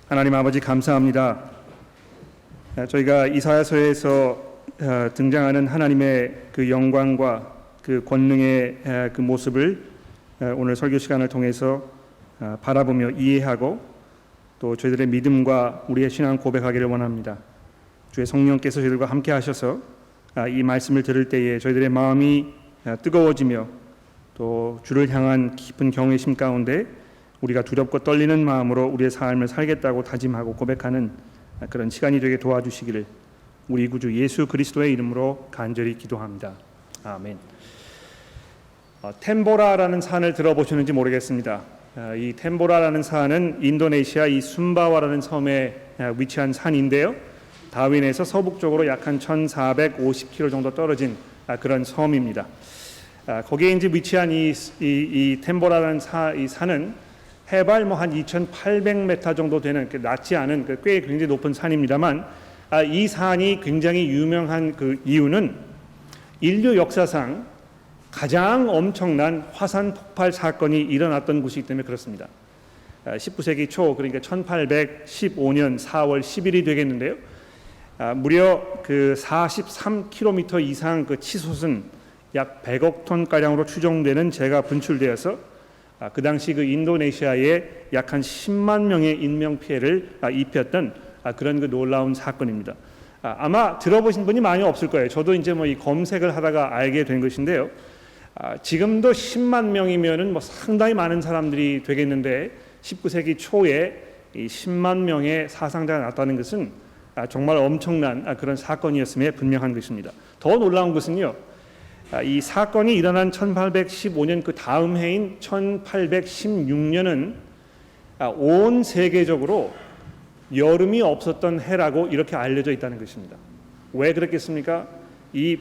하나님 아버지 감사합니다. 저희가 이사야서에서 등장하는 하나님의 그 영광과 그 권능의 그 모습을 오늘 설교 시간을 통해서 바라보며 이해하고 또 저희들의 믿음과 우리의 신앙 고백하기를 원합니다. 주의 성령께서 저희들과 함께 하셔서 이 말씀을 들을 때에 저희들의 마음이 뜨거워지며 또 주를 향한 깊은 경외심 가운데 우리가 두렵고 떨리는 마음으로 우리의 삶을 살겠다고 다짐하고 고백하는 그런 시간이 되게 도와주시기를 우리 구주 예수 그리스도의 이름으로 간절히 기도합니다. 아멘. 템보라라는 산을 들어보셨는지 모르겠습니다. 이 템보라라는 산은 인도네시아 이 숨바와라는 섬에 위치한 산인데요. 다윈에서 서북쪽으로 약 한 1450km 정도 떨어진 그런 섬입니다. 거기에 이제 위치한 이 템보라라는 이 산은 해발 한 2,800m 정도 되는 낮지 않은 꽤 굉장히 높은 산입니다만 이 산이 굉장히 유명한 그 이유는 인류 역사상 가장 엄청난 화산 폭발 사건이 일어났던 곳이기 때문에 그렇습니다. 19세기 초 그러니까 1815년 4월 10일이 되겠는데요. 무려 그 43km 이상 그 치솟은 약 100억 톤 가량으로 추정되는 재가 분출되어서 그 당시 그 인도네시아에 약 한 10만 명의 인명 피해를 입혔던 그런 그 놀라운 사건입니다. 아마 들어보신 분이 많이 없을 거예요. 저도 이제 이 검색을 하다가 알게 된 것인데요. 지금도 10만 명이면은 상당히 많은 사람들이 되겠는데 19세기 초에 이 10만 명의 사상자가 났다는 것은 정말 엄청난 그런 사건이었음에 분명한 것입니다. 더 놀라운 것은요. 이 사건이 일어난 1815년 그 다음 해인 1816년은 온 세계적으로 여름이 없었던 해라고 이렇게 알려져 있다는 것입니다. 왜 그랬겠습니까? 이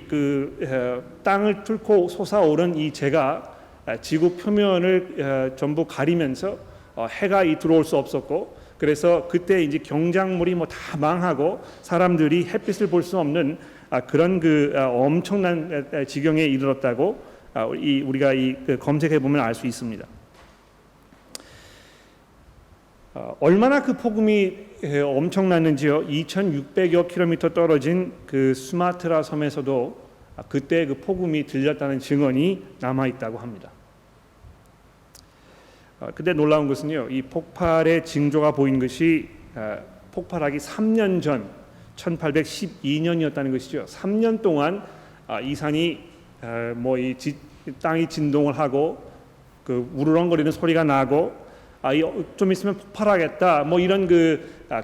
땅을 뚫고 솟아오른 이 재가 지구 표면을 전부 가리면서 해가 들어올 수 없었고, 그래서 그때 이제 경작물이 다 망하고 사람들이 햇빛을 볼 수 없는 그런 엄청난 지경에 이르렀다고 우리가 검색해 보면 알 수 있습니다. 얼마나 그 폭음이 엄청났는지요. 2,600여 킬로미터 떨어진 그 수마트라 섬에서도 그때 그 폭음이 들렸다는 증언이 남아 있다고 합니다. 근데 놀라운 것은요. 이 폭발의 징조가 보인 것이 폭발하기 3년 전 1812년이었다는 것이죠. 3년 동안 이 산이 땅이 진동을 하고 그 우르렁거리는 소리가 나고 좀 있으면 폭발하겠다 이런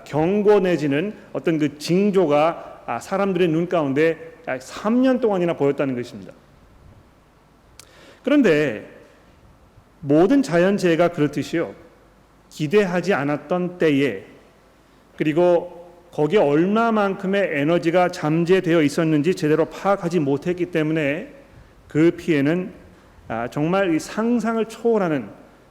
경고 내지는 어떤 그 징조가 사람들의 눈 가운데 3년 동안이나 보였다는 것입니다. 그런데 모든 자연재해가 그렇듯이요. 기대하지 않았던 때에 그리고 거기에 얼마만큼의 에너지가 잠재되어 있었는지 제대로 파악하지 못했기 때문에 그 피해는 정말 이 상상을 초월하는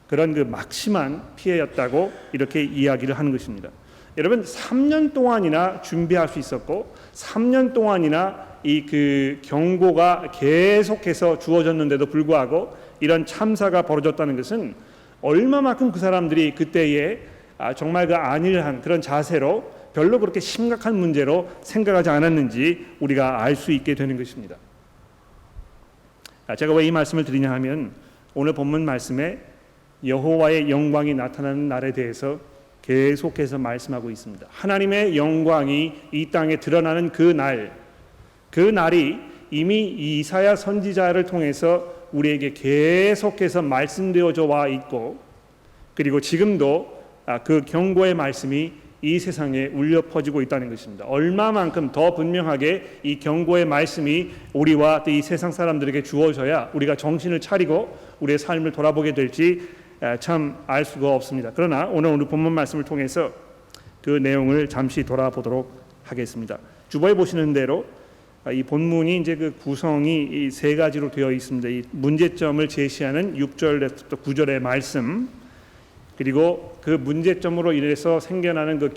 그런 그 막심한 피해였다고 이렇게 이야기를 하는 것입니다. 여러분 3년 동안이나 준비할 수 있었고 3년 동안이나 이 경고가 계속해서 주어졌는데도 불구하고 이런 참사가 벌어졌다는 것은 얼마만큼 그 사람들이 그때에 정말 그 안일한 그런 자세로 별로 그렇게 심각한 문제로 생각하지 않았는지 우리가 알 수 있게 되는 것입니다. 제가 왜 이 말씀을 드리냐 하면 오늘 본문 말씀에 여호와의 영광이 나타나는 날에 대해서 계속해서 말씀하고 있습니다. 하나님의 영광이 이 땅에 드러나는 그 날이 이미 이사야 선지자를 통해서 우리에게 계속해서 말씀되어져 와 있고 그리고 지금도 그 경고의 말씀이 이 세상에 울려 퍼지고 있다는 것입니다. 얼마만큼 더 분명하게 이 경고의 말씀이 우리와 이 세상 사람들에게 주어져야 우리가 정신을 차리고 우리의 삶을 돌아보게 될지 참 알 수가 없습니다. 그러나 오늘 본문 말씀을 통해서 그 내용을 잠시 돌아보도록 하겠습니다. 주보에 보시는 대로 이 본문이 이제 그 구성이 이 세 가지로 되어 있습니다. 이 문제점을 제시하는 6절에서 9절의 말씀, 그리고 그 문제점으로 인해서 생겨나는 그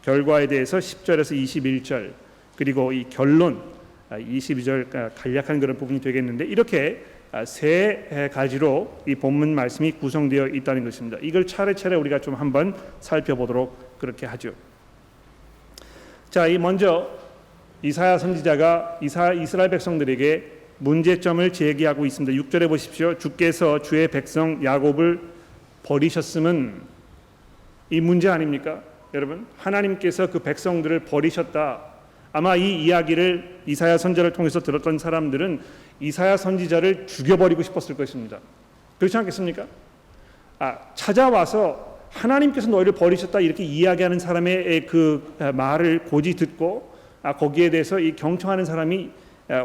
결과에 대해서 10절에서 21절, 그리고 이 결론 22절 간략한 그런 부분이 되겠는데 이렇게 세 가지로 이 본문 말씀이 구성되어 있다는 것입니다. 이걸 차례차례 우리가 좀 한번 살펴보도록 그렇게 하죠. 자, 이 먼저 이사야 선지자가 이스라엘 백성들에게 문제점을 제기하고 있습니다. 6절에 보십시오. 주께서 주의 백성 야곱을 버리셨음은, 이 문제 아닙니까? 여러분, 하나님께서 그 백성들을 버리셨다. 아마 이 이야기를 이사야 선지자를 통해서 들었던 사람들은 이사야 선지자를 죽여버리고 싶었을 것입니다. 그렇지 않겠습니까? 찾아와서 하나님께서 너희를 버리셨다 이렇게 이야기하는 사람의 그 말을 고지 듣고 거기에 대해서 이 경청하는 사람이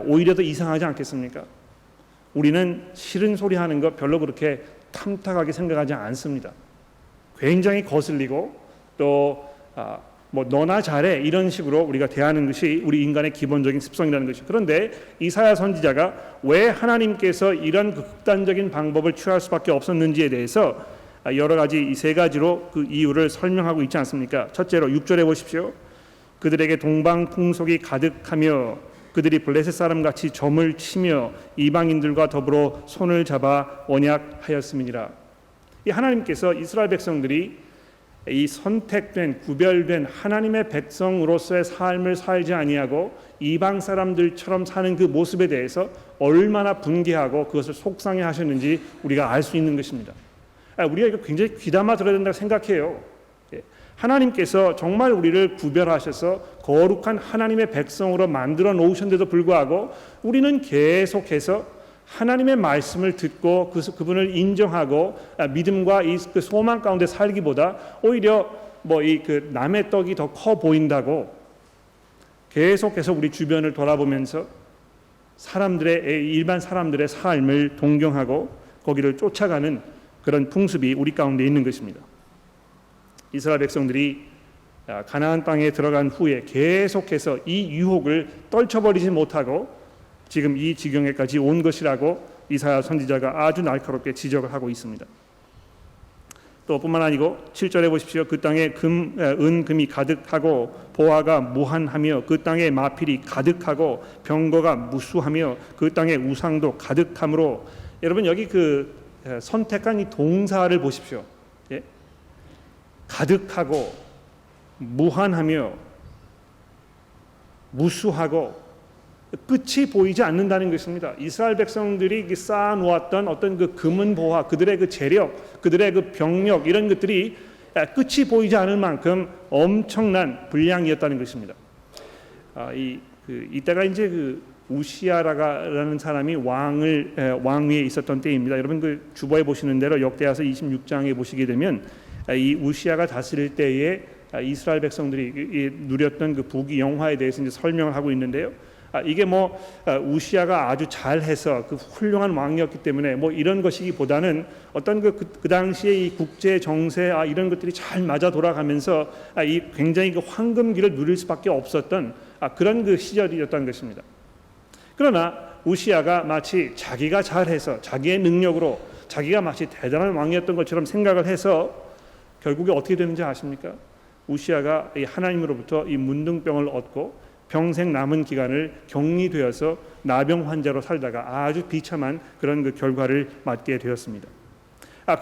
오히려 더 이상하지 않겠습니까? 우리는 싫은 소리 하는 거 별로 그렇게 탐탁하게 생각하지 않습니다. 굉장히 거슬리고 또 뭐 너나 잘해 이런 식으로 우리가 대하는 것이 우리 인간의 기본적인 습성이라는 것이죠. 그런데 이사야 선지자가 왜 하나님께서 이런 극단적인 방법을 취할 수밖에 없었는지에 대해서 여러 가지 이 세 가지로 그 이유를 설명하고 있지 않습니까? 첫째로 6절에 보십시오. 그들에게 동방 풍속이 가득하며 그들이 블레셋 사람같이 점을 치며 이방인들과 더불어 손을 잡아 언약하였음이니라. 이 하나님께서 이스라엘 백성들이 이 선택된 구별된 하나님의 백성으로서의 삶을 살지 아니하고 이방 사람들처럼 사는 그 모습에 대해서 얼마나 분개하고 그것을 속상해 하셨는지 우리가 알 수 있는 것입니다. 우리가 이거 굉장히 귀담아 들어야 된다고 생각해요. 하나님께서 정말 우리를 구별하셔서 거룩한 하나님의 백성으로 만들어 놓으셨는데도 불구하고 우리는 계속해서 하나님의 말씀을 듣고 그분을 인정하고 믿음과 그 소망 가운데 살기보다 오히려 뭐 이 그 남의 떡이 더 커 보인다고 계속해서 우리 주변을 돌아보면서 일반 사람들의 삶을 동경하고 거기를 쫓아가는 그런 풍습이 우리 가운데 있는 것입니다. 이스라엘 백성들이 가나안 땅에 들어간 후에 계속해서 이 유혹을 떨쳐버리지 못하고 지금 이 지경에까지 온 것이라고 이사야 선지자가 아주 날카롭게 지적을 하고 있습니다. 또 뿐만 아니고 7절에 보십시오. 그 땅에 은금이 가득하고 보화가 무한하며 그 땅에 마필이 가득하고 병거가 무수하며 그 땅에 우상도 가득하므로, 여러분 여기 그 선택한 이 동사를 보십시오. 예? 가득하고 무한하며 무수하고 끝이 보이지 않는다는 것입니다. 이스라엘 백성들이 쌓아놓았던 어떤 그 금은 보화, 그들의 그 재력, 그들의 그 병력 이런 것들이 끝이 보이지 않을 만큼 엄청난 분량이었다는 것입니다. 이때가 이제 그 우시아라는 사람이 왕 위에 있었던 때입니다. 여러분 그 주보에 보시는 대로 역대하서 26장에 보시게 되면 이 우시아가 다스릴 때에 이스라엘 백성들이 누렸던 그 부귀 영화에 대해서 이제 설명을 하고 있는데요. 이게 뭐 우시아가 아주 잘해서 그 훌륭한 왕이었기 때문에 뭐 이런 것이기보다는 어떤 그 당시에 이 국제 정세 이런 것들이 잘 맞아 돌아가면서 이 굉장히 그 황금기를 누릴 수밖에 없었던 그런 그 시절이었던 것입니다. 그러나 우시아가 마치 자기가 잘해서 자기의 능력으로 자기가 마치 대단한 왕이었던 것처럼 생각을 해서 결국에 어떻게 되는지 아십니까? 우시아가 이 하나님으로부터 이 문둥병을 얻고 평생 남은 기간을 격리되어서 나병 환자로 살다가 아주 비참한 그런 그 결과를 맞게 되었습니다.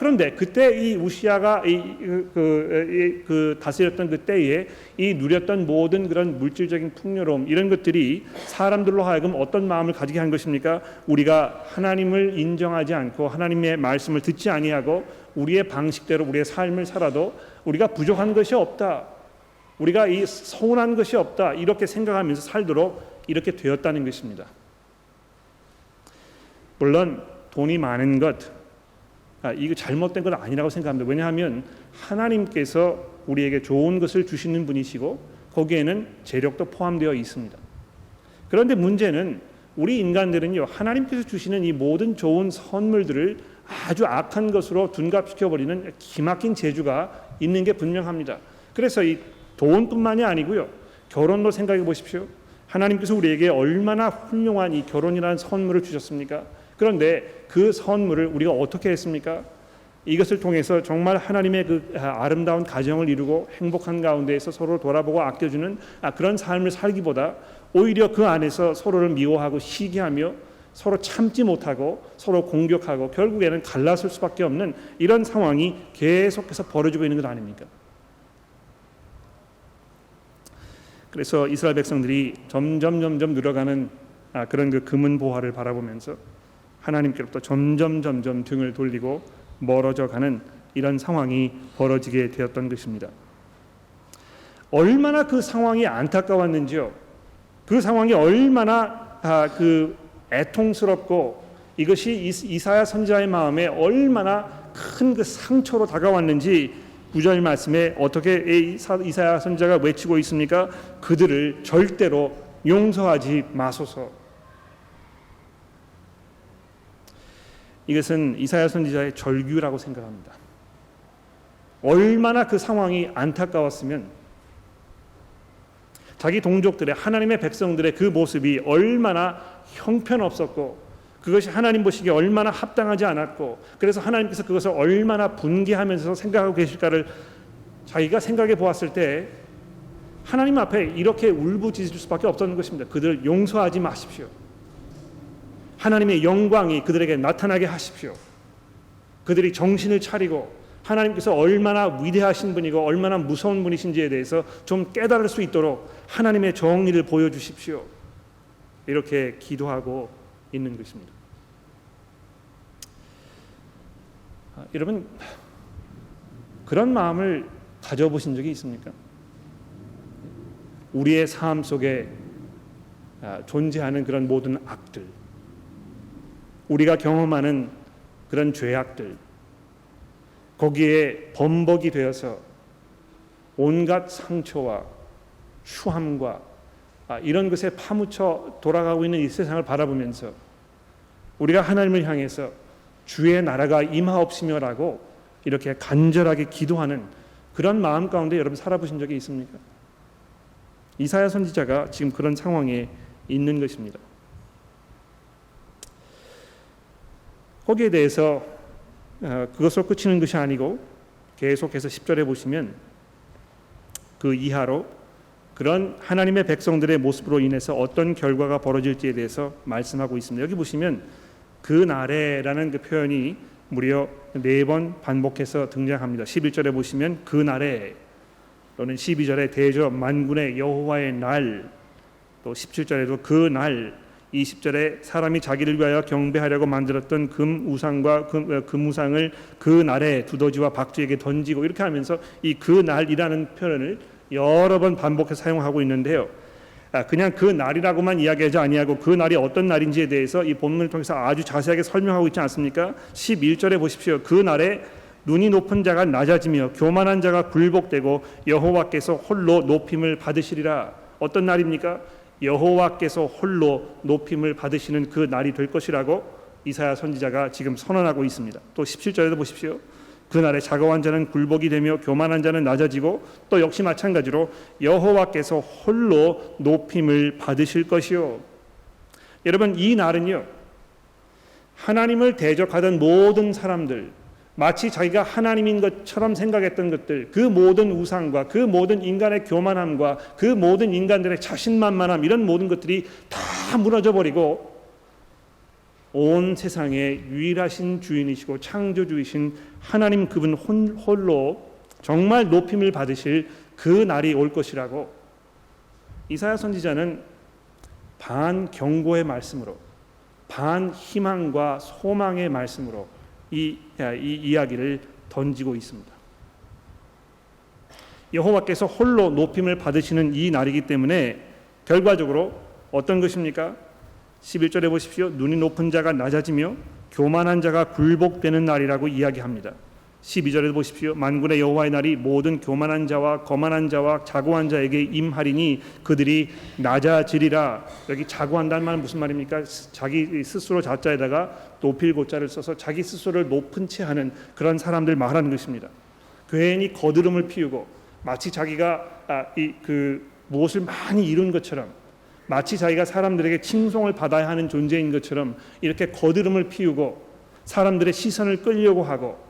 그런데 그때 이 우시아가 그 다스렸던 그 때에 이 누렸던 모든 그런 물질적인 풍요로움 이런 것들이 사람들로 하여금 어떤 마음을 가지게 한 것입니까? 우리가 하나님을 인정하지 않고 하나님의 말씀을 듣지 아니하고 우리의 방식대로 우리의 삶을 살아도 우리가 부족한 것이 없다. 우리가 이 서운한 것이 없다 이렇게 생각하면서 살도록 이렇게 되었다는 것입니다. 물론 돈이 많은 것 이거 잘못된 건 아니라고 생각합니다. 왜냐하면 하나님께서 우리에게 좋은 것을 주시는 분이시고 거기에는 재력도 포함되어 있습니다. 그런데 문제는 우리 인간들은요 하나님께서 주시는 이 모든 좋은 선물들을 아주 악한 것으로 둔갑시켜버리는 기막힌 재주가 있는 게 분명합니다. 그래서 이 돈뿐만이 아니고요. 결혼도 생각해 보십시오. 하나님께서 우리에게 얼마나 훌륭한 이 결혼이라는 선물을 주셨습니까? 그런데 그 선물을 우리가 어떻게 했습니까? 이것을 통해서 정말 하나님의 그 아름다운 가정을 이루고 행복한 가운데에서 서로를 돌아보고 아껴주는 그런 삶을 살기보다 오히려 그 안에서 서로를 미워하고 시기하며 서로 참지 못하고 서로 공격하고 결국에는 갈라설 수밖에 없는 이런 상황이 계속해서 벌어지고 있는 것 아닙니까? 그래서 이스라엘 백성들이 점점 늘어가는 그런 그 금은 보화를 바라보면서 하나님께로부터 점점 등을 돌리고 멀어져 가는 이런 상황이 벌어지게 되었던 것입니다. 얼마나 그 상황이 안타까웠는지요. 그 상황이 얼마나 그 애통스럽고 이것이 이사야 선지자의 마음에 얼마나 큰 그 상처로 다가왔는지 9절 말씀에 어떻게 이사야 선지자가 외치고 있습니까? 그들을 절대로 용서하지 마소서. 이것은 이사야 선지자의 절규라고 생각합니다. 얼마나 그 상황이 안타까웠으면 자기 동족들의 하나님의 백성들의 그 모습이 얼마나 형편없었고 그것이 하나님 보시기에 얼마나 합당하지 않았고 그래서 하나님께서 그것을 얼마나 분개하면서 생각하고 계실까를 자기가 생각해 보았을 때 하나님 앞에 이렇게 울부짖을 수밖에 없었는 것입니다. 그들을 용서하지 마십시오. 하나님의 영광이 그들에게 나타나게 하십시오. 그들이 정신을 차리고 하나님께서 얼마나 위대하신 분이고 얼마나 무서운 분이신지에 대해서 좀 깨달을 수 있도록 하나님의 정의를 보여주십시오. 이렇게 기도하고 있는 것입니다. 여러분 그런 마음을 가져보신 적이 있습니까? 우리의 삶 속에 존재하는 그런 모든 악들, 우리가 경험하는 그런 죄악들, 거기에 범벅이 되어서 온갖 상처와 추함과 이런 것에 파묻혀 돌아가고 있는 이 세상을 바라보면서 우리가 하나님을 향해서 주의 나라가 임하옵시며라고 이렇게 간절하게 기도하는 그런 마음 가운데 여러분 살아보신 적이 있습니까? 이사야 선지자가 지금 그런 상황에 있는 것입니다. 거기에 대해서 그것으로 그치는 것이 아니고 계속해서 10절에 보시면 그 이하로 그런 하나님의 백성들의 모습으로 인해서 어떤 결과가 벌어질지에 대해서 말씀하고 있습니다. 여기 보시면 그 날에라는 그 표현이 무려 4번 반복해서 등장합니다. 11절에 보시면 그 날에, 또는 12절에 대저 만군의 여호와의 날, 또 17절에도 그 날, 20절에 사람이 자기를 위하여 경배하려고 만들었던 금 우상과 금 우상을 그 날에 두더지와 박쥐에게 던지고 이렇게 하면서 이 그 날이라는 표현을 여러 번 반복해서 사용하고 있는데요. 그냥 그 날이라고만 이야기하지 아니하고 그 날이 어떤 날인지에 대해서 이 본문을 통해서 아주 자세하게 설명하고 있지 않습니까? 11절에 보십시오. 그 날에 눈이 높은 자가 낮아지며 교만한 자가 굴복되고 여호와께서 홀로 높임을 받으시리라. 어떤 날입니까? 여호와께서 홀로 높임을 받으시는 그 날이 될 것이라고 이사야 선지자가 지금 선언하고 있습니다. 또 17절에도 보십시오. 그날에 자고한 자는 굴복이 되며 교만한 자는 낮아지고 또 역시 마찬가지로 여호와께서 홀로 높임을 받으실 것이요. 여러분 이 날은요, 하나님을 대적하던 모든 사람들, 마치 자기가 하나님인 것처럼 생각했던 것들, 그 모든 우상과 그 모든 인간의 교만함과 그 모든 인간들의 자신만만함, 이런 모든 것들이 다 무너져 버리고 온 세상의 유일하신 주인이시고 창조주이신 하나님 그분 홀로 정말 높임을 받으실 그 날이 올 것이라고 이사야 선지자는 반 경고의 말씀으로, 반 희망과 소망의 말씀으로 이 이야기를 던지고 있습니다. 여호와께서 홀로 높임을 받으시는 이 날이기 때문에 결과적으로 어떤 것입니까? 11절에 보십시오. 눈이 높은 자가 낮아지며 교만한 자가 굴복되는 날이라고 이야기합니다. 12절에 보십시오. 만군의 여호와의 날이 모든 교만한 자와 거만한 자와 자고한 자에게 임하리니 그들이 낮아지리라. 여기 자고한다는 말은 무슨 말입니까? 자기 스스로 자자에다가 높일 고자를 써서 자기 스스로를 높은 채 하는 그런 사람들 말하는 것입니다. 괜히 거드름을 피우고 마치 자기가 무엇을 많이 이룬 것처럼, 마치 자기가 사람들에게 칭송을 받아야 하는 존재인 것처럼 이렇게 거드름을 피우고 사람들의 시선을 끌려고 하고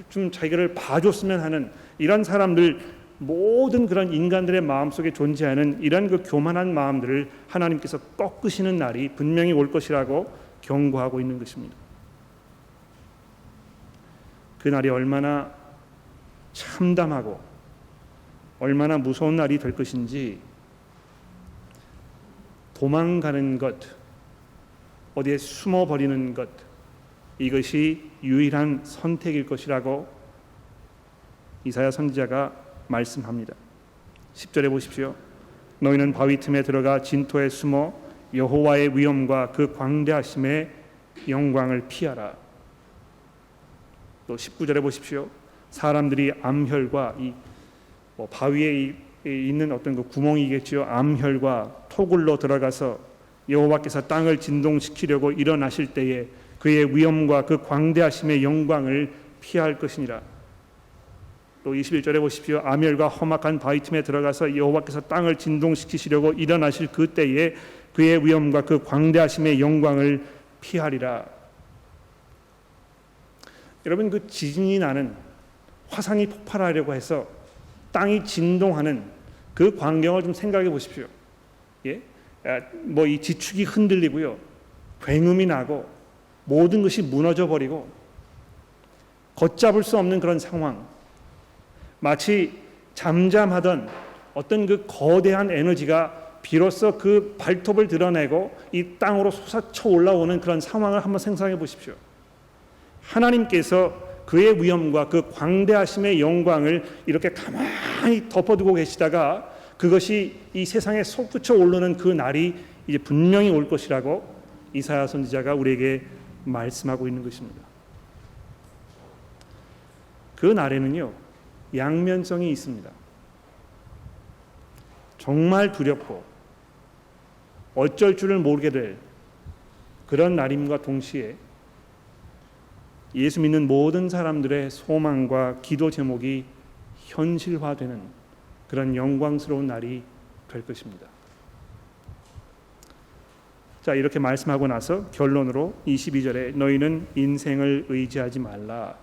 좀 자기를 봐줬으면 하는 이런 사람들, 모든 그런 인간들의 마음속에 존재하는 이런 그 교만한 마음들을 하나님께서 꺾으시는 날이 분명히 올 것이라고 경고하고 있는 것입니다. 그날이 얼마나 참담하고 얼마나 무서운 날이 될 것인지, 도망가는 것, 어디에 숨어버리는 것, 이것이 유일한 선택일 것이라고 이사야 선지자가 말씀합니다. 10절에 보십시오. 너희는 바위 틈에 들어가 진토에 숨어 여호와의 위엄과 그 광대하심의 영광을 피하라. 또 19절에 보십시오. 사람들이 암혈과 바위에 있는 어떤 그 구멍이겠지요. 암혈과 토굴로 들어가서 여호와께서 땅을 진동시키려고 일어나실 때에 그의 위엄과 그 광대하심의 영광을 피할 것이니라. 또 21절에 보십시오. 암혈과 험악한 바위 틈에 들어가서 여호와께서 땅을 진동시키시려고 일어나실 그때에 그의 위엄과 그 광대하심의 영광을 피하리라. 여러분, 그 지진이 나는, 화산이 폭발하려고 해서 땅이 진동하는 그 광경을 좀 생각해 보십시오. 예? 이 지축이 흔들리고요, 굉음이 나고 모든 것이 무너져 버리고 걷잡을 수 없는 그런 상황, 마치 잠잠하던 어떤 그 거대한 에너지가 비로소 그 발톱을 드러내고 이 땅으로 솟아쳐 올라오는 그런 상황을 한번 상상해 보십시오. 하나님께서 그의 위엄과 그 광대하심의 영광을 이렇게 가만히 덮어두고 계시다가 그것이 이 세상에 솟구쳐 오르는 그 날이 이제 분명히 올 것이라고 이사야 선지자가 우리에게 말씀하고 있는 것입니다. 그 날에는요, 양면성이 있습니다. 정말 두렵고 어쩔 줄을 모르게 될 그런 날임과 동시에 예수 믿는 모든 사람들의 소망과 기도 제목이 현실화되는 그런 영광스러운 날이 될 것입니다. 자, 이렇게 말씀하고 나서 결론으로 22절에 너희는 인생을 의지하지 말라.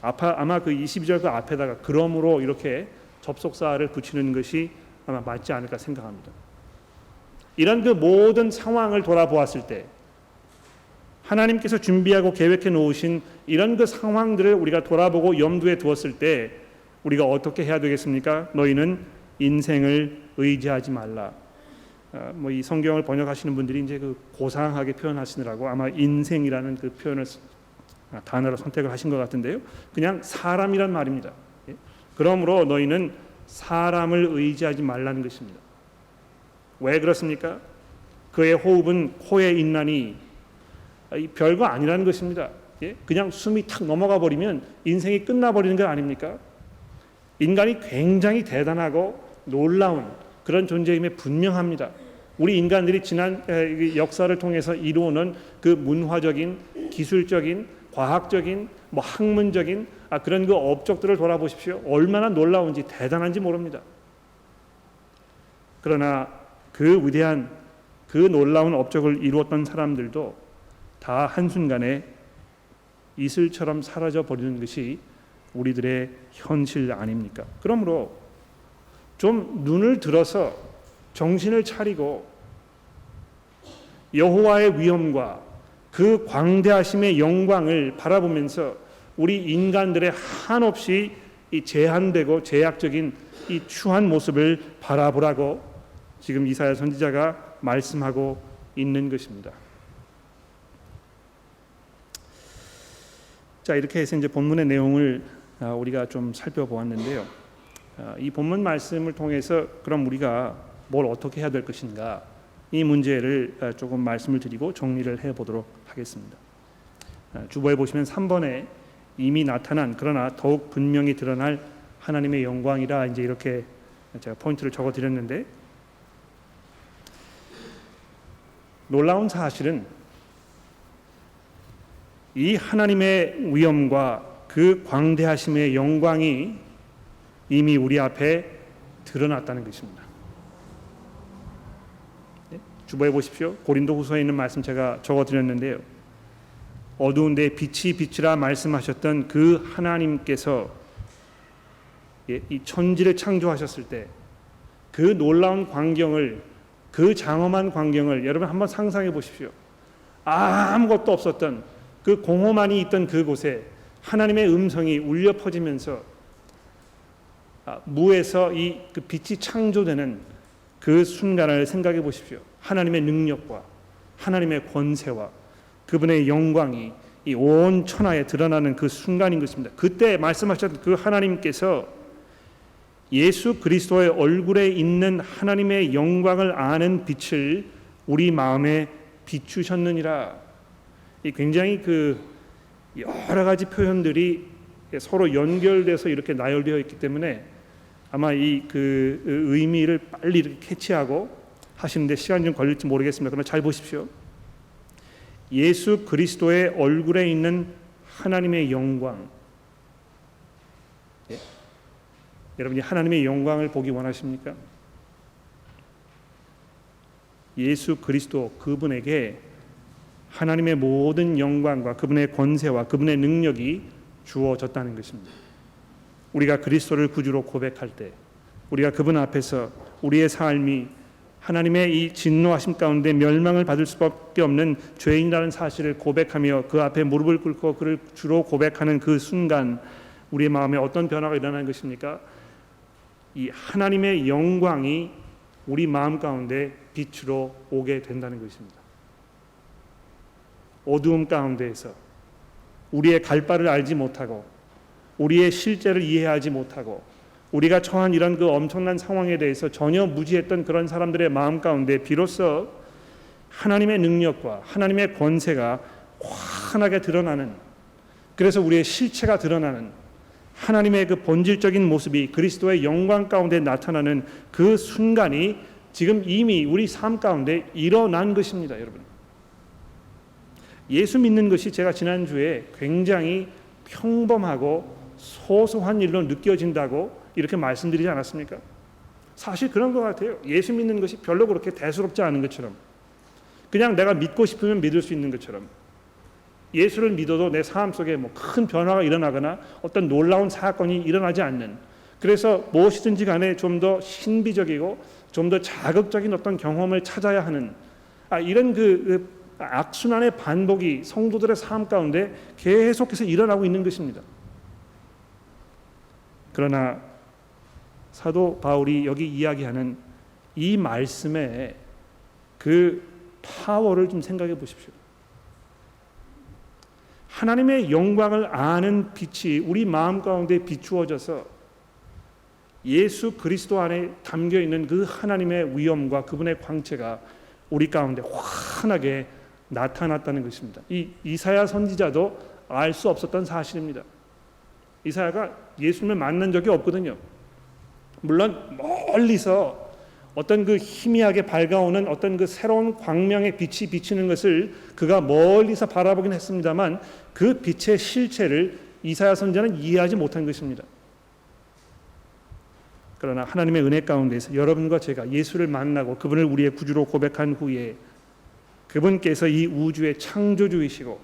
아마 그 22절 그 앞에다가 그러므로 이렇게 접속사를 붙이는 것이 아마 맞지 않을까 생각합니다. 이런 그 모든 상황을 돌아보았을 때 하나님께서 준비하고 계획해 놓으신 이런 그 상황들을 우리가 돌아보고 염두에 두었을 때 우리가 어떻게 해야 되겠습니까? 너희는 인생을 의지하지 말라. 이 성경을 번역하시는 분들이 이제 그 고상하게 표현하시느라고 아마 인생이라는 그 표현을 단어로 선택을 하신 것 같은데요. 그냥 사람이란 말입니다. 그러므로 너희는 사람을 의지하지 말라는 것입니다. 왜 그렇습니까? 그의 호흡은 코에 있나니 별거 아니라는 것입니다. 그냥 숨이 탁 넘어가 버리면 인생이 끝나버리는 것 아닙니까? 인간이 굉장히 대단하고 놀라운 그런 존재임에 분명합니다. 우리 인간들이 지난 역사를 통해서 이루어놓은 그 문화적인, 기술적인, 과학적인, 학문적인 그런 그 업적들을 돌아보십시오. 얼마나 놀라운지 대단한지 모릅니다. 그러나 그 위대한 그 놀라운 업적을 이루었던 사람들도 다 한순간에 이슬처럼 사라져 버리는 것이 우리들의 현실 아닙니까? 그러므로 좀 눈을 들어서 정신을 차리고 여호와의 위엄과 그 광대하심의 영광을 바라보면서 우리 인간들의 한없이 이 제한되고 제약적인 이 추한 모습을 바라보라고 지금 이사야 선지자가 말씀하고 있는 것입니다. 자, 이렇게 해서 이제 본문의 내용을 우리가 좀 살펴보았는데요. 이 본문 말씀을 통해서 그럼 우리가 뭘 어떻게 해야 될 것인가, 이 문제를 조금 말씀을 드리고 정리를 해보도록 하겠습니다. 주보에 보시면 3번에 이미 나타난 그러나 더욱 분명히 드러날 하나님의 영광이라 이제 이렇게 제가 포인트를 적어드렸는데, 놀라운 사실은 이 하나님의 위엄과 그 광대하심의 영광이 이미 우리 앞에 드러났다는 것입니다. 주보에 보십시오. 고린도후서에 있는 말씀 제가 적어드렸는데요. 어두운 데 빛이 빛이라 말씀하셨던 그 하나님께서 이 천지를 창조하셨을 때 그 놀라운 광경을, 그 장엄한 광경을 여러분 한번 상상해 보십시오. 아무것도 없었던 그 공허만이 있던 그곳에 하나님의 음성이 울려 퍼지면서 무에서 그 빛이 창조되는 그 순간을 생각해 보십시오. 하나님의 능력과 하나님의 권세와 그분의 영광이 이 온 천하에 드러나는 그 순간인 것입니다. 그때 말씀하셨던 그 하나님께서 예수 그리스도의 얼굴에 있는 하나님의 영광을 아는 빛을 우리 마음에 비추셨느니라. 이 굉장히 그 여러 가지 표현들이 서로 연결돼서 이렇게 나열되어 있기 때문에 아마 이 그 의미를 빨리 이렇게 캐치하고 하시는데 시간이 좀 걸릴지 모르겠습니다. 그러나 잘 보십시오. 예수 그리스도의 얼굴에 있는 하나님의 영광. 예? 여러분이 하나님의 영광을 보기 원하십니까? 예수 그리스도 그분에게 하나님의 모든 영광과 그분의 권세와 그분의 능력이 주어졌다는 것입니다. 우리가 그리스도를 구주로 고백할 때 우리가 그분 앞에서 우리의 삶이 하나님의 이 진노하심 가운데 멸망을 받을 수밖에 없는 죄인이라는 사실을 고백하며 그 앞에 무릎을 꿇고 그를 주로 고백하는 그 순간 우리의 마음에 어떤 변화가 일어나는 것입니까? 이 하나님의 영광이 우리 마음 가운데 빛으로 오게 된다는 것입니다. 어두움 가운데에서 우리의 갈 바를 알지 못하고 우리의 실제를 이해하지 못하고 우리가 처한 이런 그 엄청난 상황에 대해서 전혀 무지했던 그런 사람들의 마음 가운데 비로소 하나님의 능력과 하나님의 권세가 환하게 드러나는, 그래서 우리의 실체가 드러나는 하나님의 그 본질적인 모습이 그리스도의 영광 가운데 나타나는 그 순간이 지금 이미 우리 삶 가운데 일어난 것입니다. 여러분, 예수 믿는 것이 제가 지난주에 굉장히 평범하고 소소한 일로 느껴진다고 이렇게 말씀드리지 않았습니까? 사실 그런 것 같아요. 예수 믿는 것이 별로 그렇게 대수롭지 않은 것처럼, 그냥 내가 믿고 싶으면 믿을 수 있는 것처럼, 예수를 믿어도 내 삶 속에 뭐 큰 변화가 일어나거나 어떤 놀라운 사건이 일어나지 않는, 그래서 무엇이든지 간에 좀 더 신비적이고 좀 더 자극적인 어떤 경험을 찾아야 하는 이런 그 악순환의 반복이 성도들의 삶 가운데 계속해서 일어나고 있는 것입니다. 그러나 사도 바울이 여기 이야기하는 이 말씀의 그 파워를 좀 생각해 보십시오. 하나님의 영광을 아는 빛이 우리 마음 가운데 비추어져서 예수 그리스도 안에 담겨 있는 그 하나님의 위엄과 그분의 광채가 우리 가운데 환하게 나타났다는 것입니다. 이 이사야 선지자도 알 수 없었던 사실입니다. 이사야가 예수님을 만난 적이 없거든요. 물론 멀리서 어떤 그 희미하게 밝아오는 어떤 그 새로운 광명의 빛이 비치는 것을 그가 멀리서 바라보긴 했습니다만 그 빛의 실체를 이사야 선지자는 이해하지 못한 것입니다. 그러나 하나님의 은혜 가운데서 여러분과 제가 예수를 만나고 그분을 우리의 구주로 고백한 후에 그분께서 이 우주의 창조주이시고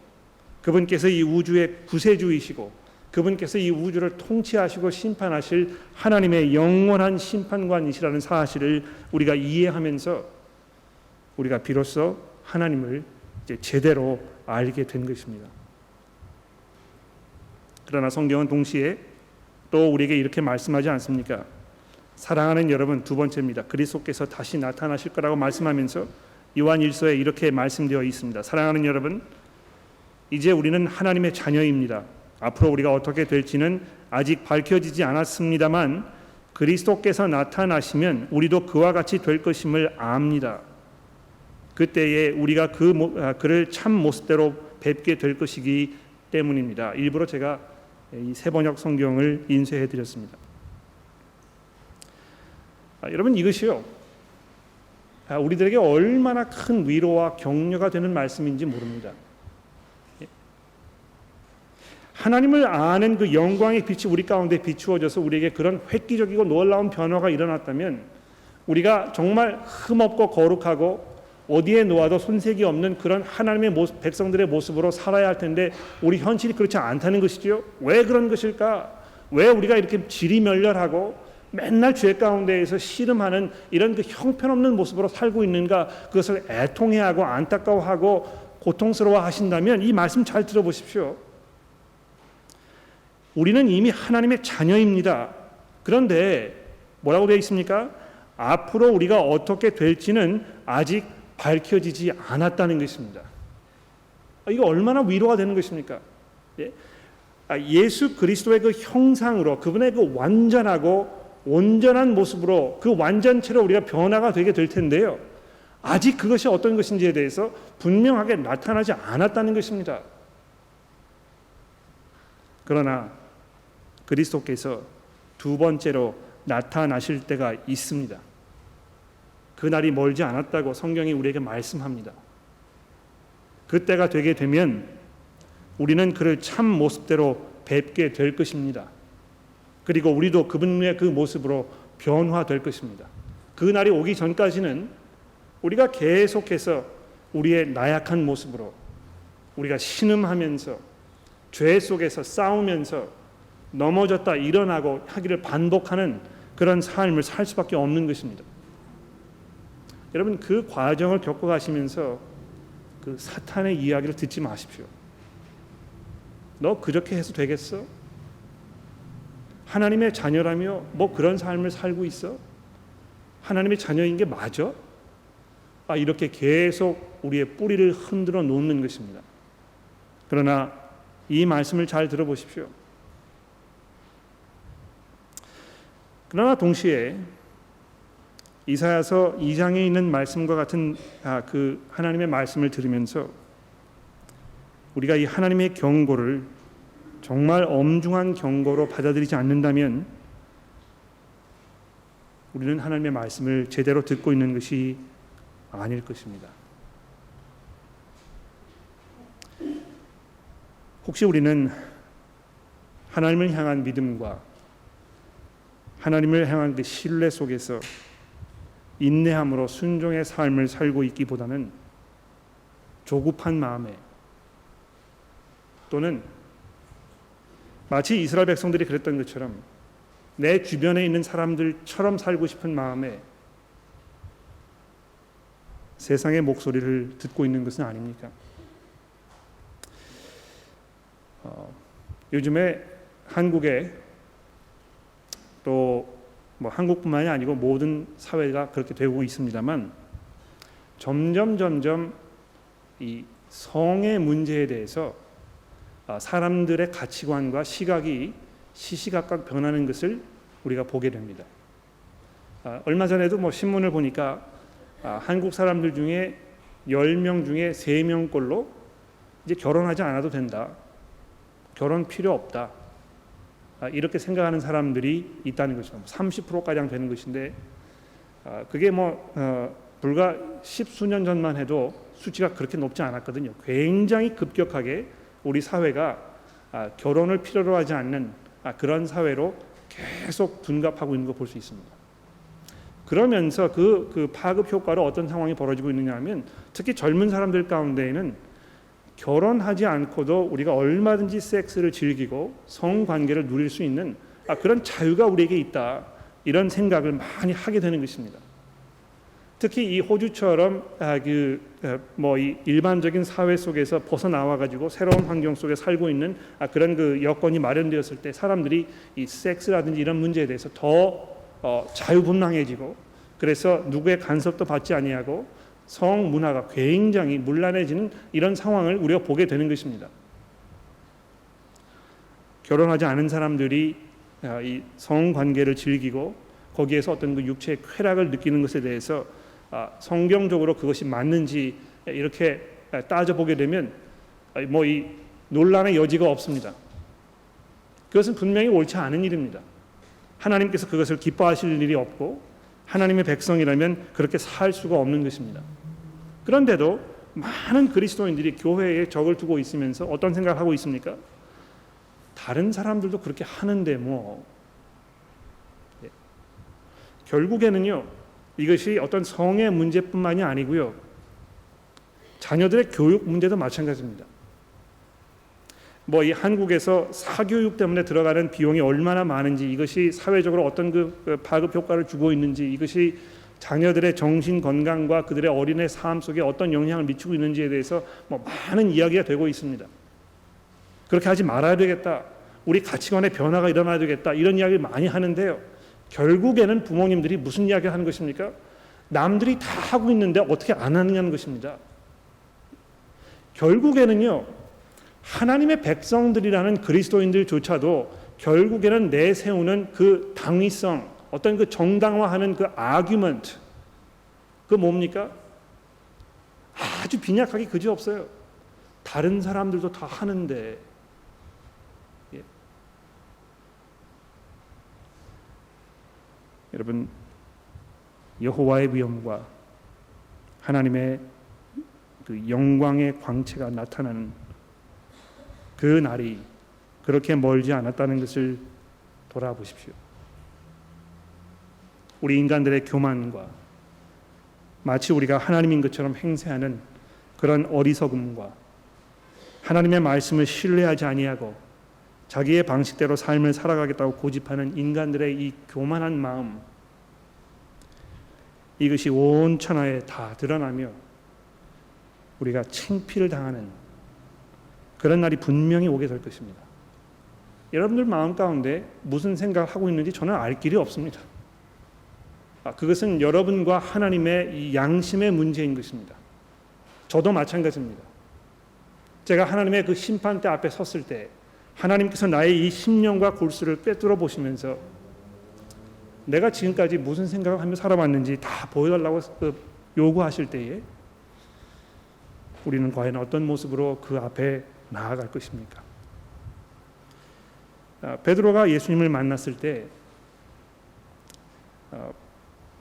그분께서 이 우주의 구세주이시고 그분께서 이 우주를 통치하시고 심판하실 하나님의 영원한 심판관이시라는 사실을 우리가 이해하면서 우리가 비로소 하나님을 이제 제대로 알게 된 것입니다. 그러나 성경은 동시에 또 우리에게 이렇게 말씀하지 않습니까? 사랑하는 여러분, 두 번째입니다. 그리스도께서 다시 나타나실 거라고 말씀하면서 요한 1서에 이렇게 말씀되어 있습니다. 사랑하는 여러분, 이제 우리는 하나님의 자녀입니다. 앞으로 우리가 어떻게 될지는 아직 밝혀지지 않았습니다만 그리스도께서 나타나시면 우리도 그와 같이 될 것임을 압니다. 그때에 우리가 그를 참 모습대로 뵙게 될 것이기 때문입니다. 일부러 제가 이 세번역 성경을 인쇄해 드렸습니다. 여러분, 이것이요, 우리들에게 얼마나 큰 위로와 격려가 되는 말씀인지 모릅니다. 하나님을 아는 그 영광의 빛이 우리 가운데 비추어져서 우리에게 그런 획기적이고 놀라운 변화가 일어났다면 우리가 정말 흠없고 거룩하고 어디에 놓아도 손색이 없는 그런 하나님의 모습, 백성들의 모습으로 살아야 할 텐데 우리 현실이 그렇지 않다는 것이죠. 왜 그런 것일까? 왜 우리가 이렇게 지리멸렬하고 맨날 죄 가운데에서 씨름하는 이런 그 형편없는 모습으로 살고 있는가? 그것을 애통해하고 안타까워하고 고통스러워 하신다면 이 말씀 잘 들어보십시오. 우리는 이미 하나님의 자녀입니다. 그런데 뭐라고 되어 있습니까? 앞으로 우리가 어떻게 될지는 아직 밝혀지지 않았다는 것입니다. 이거 얼마나 위로가 되는 것입니까? 예수 그리스도의 그 형상으로, 그분의 그 완전하고 온전한 모습으로 그 완전체로 우리가 변화가 되게 될 텐데요, 아직 그것이 어떤 것인지에 대해서 분명하게 나타나지 않았다는 것입니다. 그러나 그리스도께서 두 번째로 나타나실 때가 있습니다. 그 날이 멀지 않았다고 성경이 우리에게 말씀합니다. 그때가 되게 되면 우리는 그를 참 모습대로 뵙게 될 것입니다. 그리고 우리도 그분의 그 모습으로 변화될 것입니다. 그 날이 오기 전까지는 우리가 계속해서 우리의 나약한 모습으로 우리가 신음하면서 죄 속에서 싸우면서 넘어졌다 일어나고 하기를 반복하는 그런 삶을 살 수밖에 없는 것입니다. 여러분, 그 과정을 겪어가시면서 그 사탄의 이야기를 듣지 마십시오. 너 그렇게 해서 되겠어? 하나님의 자녀라며 뭐 그런 삶을 살고 있어? 하나님의 자녀인 게 맞아? 이렇게 계속 우리의 뿌리를 흔들어 놓는 것입니다. 그러나 이 말씀을 잘 들어보십시오. 그러나 동시에 이사야서 2장에 있는 말씀과 같은 그 하나님의 말씀을 들으면서 우리가 이 하나님의 경고를 정말 엄중한 경고로 받아들이지 않는다면 우리는 하나님의 말씀을 제대로 듣고 있는 것이 아닐 것입니다. 혹시 우리는 하나님을 향한 믿음과 하나님을 향한 그 신뢰 속에서 인내함으로 순종의 삶을 살고 있기보다는 조급한 마음에, 또는 마치 이스라엘 백성들이 그랬던 것처럼 내 주변에 있는 사람들처럼 살고 싶은 마음에 세상의 목소리를 듣고 있는 것은 아닙니까? 요즘에 한국에 또 뭐 한국뿐만이 아니고 모든 사회가 그렇게 되고 있습니다만 점점 이 성의 문제에 대해서 사람들의 가치관과 시각이 시시각각 변하는 것을 우리가 보게 됩니다. 얼마 전에도 뭐 신문을 보니까 한국 사람들 중에 10명 중에 3명꼴로 이제 결혼하지 않아도 된다, 결혼 필요 없다, 이렇게 생각하는 사람들이 있다는 것이죠. 30%가량 되는 것인데 그게 불과 10수년 전만 해도 수치가 그렇게 높지 않았거든요. 굉장히 급격하게 우리 사회가 결혼을 필요로 하지 않는 그런 사회로 계속 둔갑하고 있는 거 볼 수 있습니다. 그러면서 그 파급 효과로 어떤 상황이 벌어지고 있느냐 하면, 특히 젊은 사람들 가운데에는 결혼하지 않고도 우리가 얼마든지 섹스를 즐기고 성관계를 누릴 수 있는 그런 자유가 우리에게 있다, 이런 생각을 많이 하게 되는 것입니다. 특히 이 호주처럼 이 일반적인 사회 속에서 벗어나와 가지고 새로운 환경 속에 살고 있는 그런 그 여건이 마련되었을 때 사람들이 이 섹스라든지 이런 문제에 대해서 더 자유분방해지고, 그래서 누구의 간섭도 받지 아니하고 성 문화가 굉장히 문란해지는 이런 상황을 우리가 보게 되는 것입니다. 결혼하지 않은 사람들이 이 성관계를 즐기고 거기에서 어떤 그 육체의 쾌락을 느끼는 것에 대해서 성경적으로 그것이 맞는지 이렇게 따져보게 되면 이 논란의 여지가 없습니다. 그것은 분명히 옳지 않은 일입니다. 하나님께서 그것을 기뻐하실 일이 없고 하나님의 백성이라면 그렇게 살 수가 없는 것입니다. 그런데도 많은 그리스도인들이 교회에 적을 두고 있으면서 어떤 생각을 하고 있습니까? 다른 사람들도 그렇게 하는데 결국에는요, 이것이 어떤 성의 문제뿐만이 아니고요, 자녀들의 교육 문제도 마찬가지입니다. 이 한국에서 사교육 때문에 들어가는 비용이 얼마나 많은지, 이것이 사회적으로 어떤 그 파급 효과를 주고 있는지, 이것이 자녀들의 정신 건강과 그들의 어린애 삶 속에 어떤 영향을 미치고 있는지에 대해서 많은 이야기가 되고 있습니다. 그렇게 하지 말아야 되겠다. 우리 가치관의 변화가 일어나야 되겠다. 이런 이야기를 많이 하는데요. 결국에는 부모님들이 무슨 이야기를 하는 것입니까? 남들이 다 하고 있는데 어떻게 안 하느냐는 것입니다. 결국에는요, 하나님의 백성들이라는 그리스도인들조차도 결국에는 내세우는 그 당위성, 어떤 그 정당화하는 그 아규먼트, 그 뭡니까? 아주 빈약하게 그지없어요. 다른 사람들도 다 하는데. 예. 여러분, 여호와의 위엄과 하나님의 그 영광의 광채가 나타나는 그 날이 그렇게 멀지 않았다는 것을 돌아보십시오. 우리 인간들의 교만과 마치 우리가 하나님인 것처럼 행세하는 그런 어리석음과 하나님의 말씀을 신뢰하지 아니하고 자기의 방식대로 삶을 살아가겠다고 고집하는 인간들의 이 교만한 마음, 이것이 온 천하에 다 드러나며 우리가 창피를 당하는 그런 날이 분명히 오게 될 것입니다. 여러분들 마음 가운데 무슨 생각을 하고 있는지 저는 알 길이 없습니다. 그것은 여러분과 하나님의 이 양심의 문제인 것입니다. 저도 마찬가지입니다. 제가 하나님의 그 심판대 앞에 섰을 때 하나님께서 나의 이 심령과 골수를 꿰뚫어 보시면서 내가 지금까지 무슨 생각을 하며 살아왔는지 다 보여달라고 요구하실 때에 우리는 과연 어떤 모습으로 그 앞에 나아갈 것입니까? 베드로가 예수님을 만났을 때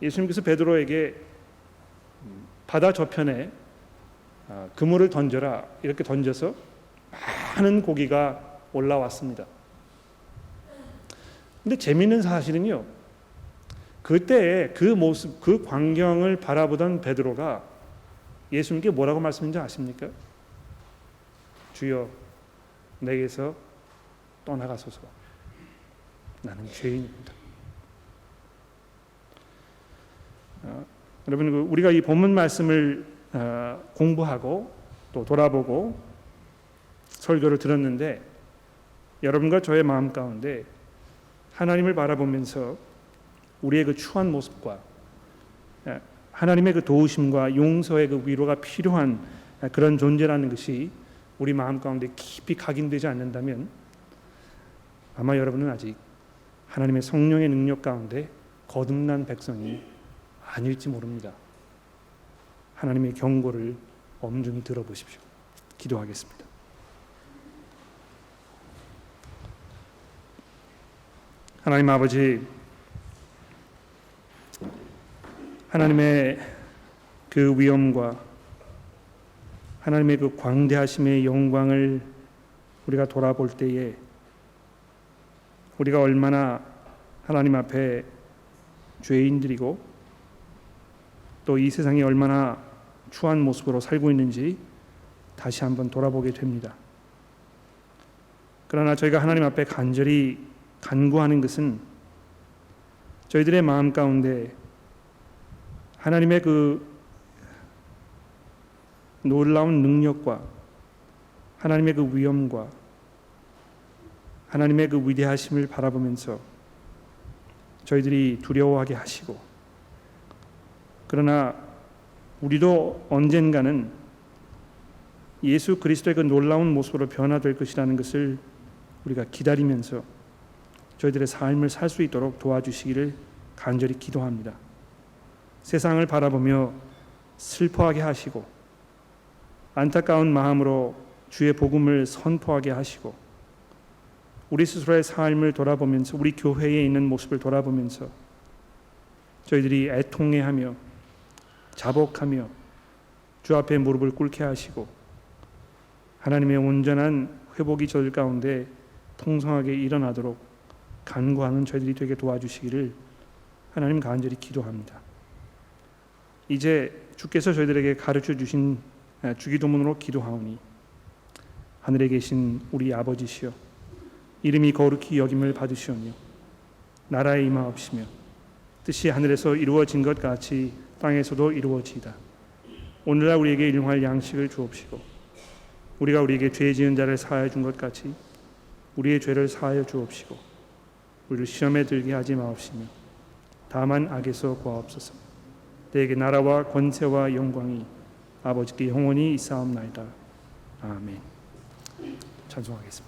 예수님께서 베드로에게 바다 저편에 그물을 던져라 이렇게 던져서 많은 고기가 올라왔습니다. 근데 재미있는 사실은요, 그때 그 모습, 그 광경을 바라보던 베드로가 예수님께 뭐라고 말씀했는지 아십니까? 주여, 내게서 떠나가소서. 나는 죄인입니다. 여러분, 우리가 이 본문 말씀을 공부하고 또 돌아보고 설교를 들었는데 여러분과 저의 마음 가운데 하나님을 바라보면서 우리의 그 추한 모습과 하나님의 그 도우심과 용서의 그 위로가 필요한 그런 존재라는 것이 우리 마음 가운데 깊이 각인되지 않는다면 아마 여러분은 아직 하나님의 성령의 능력 가운데 거듭난 백성이 아닐지 모릅니다. 하나님의 경고를 엄중히 들어보십시오. 기도하겠습니다. 하나님 아버지, 하나님의 그 위엄과 하나님의 그 광대하심의 영광을 우리가 돌아볼 때에 우리가 얼마나 하나님 앞에 죄인들이고 또 이 세상이 얼마나 추한 모습으로 살고 있는지 다시 한번 돌아보게 됩니다. 그러나 저희가 하나님 앞에 간절히 간구하는 것은 저희들의 마음 가운데 하나님의 그 놀라운 능력과 하나님의 그 위엄과 하나님의 그 위대하심을 바라보면서 저희들이 두려워하게 하시고, 그러나 우리도 언젠가는 예수 그리스도의 그 놀라운 모습으로 변화될 것이라는 것을 우리가 기다리면서 저희들의 삶을 살 수 있도록 도와주시기를 간절히 기도합니다. 세상을 바라보며 슬퍼하게 하시고 안타까운 마음으로 주의 복음을 선포하게 하시고 우리 스스로의 삶을 돌아보면서 우리 교회에 있는 모습을 돌아보면서 저희들이 애통해하며 자복하며 주 앞에 무릎을 꿇게 하시고 하나님의 온전한 회복이 저들 가운데 풍성하게 일어나도록 간구하는 저희들이 되게 도와주시기를 하나님 간절히 기도합니다. 이제 주께서 저희들에게 가르쳐 주신 주기도문으로 기도하오니 하늘에 계신 우리 아버지시여, 이름이 거룩히 여김을 받으시오며 나라의 임하옵시며 뜻이 하늘에서 이루어진 것 같이 땅에서도 이루어지이다. 오늘날 우리에게 일용할 양식을 주옵시고 우리가 우리에게 죄 지은 자를 사하여 준 것 같이 우리의 죄를 사하여 주옵시고 우리를 시험에 들게 하지 마옵시며 다만 악에서 구하옵소서. 내게 나라와 권세와 영광이 아버지께 영원히 있사옵나이다. 아멘. 찬송하겠습니다.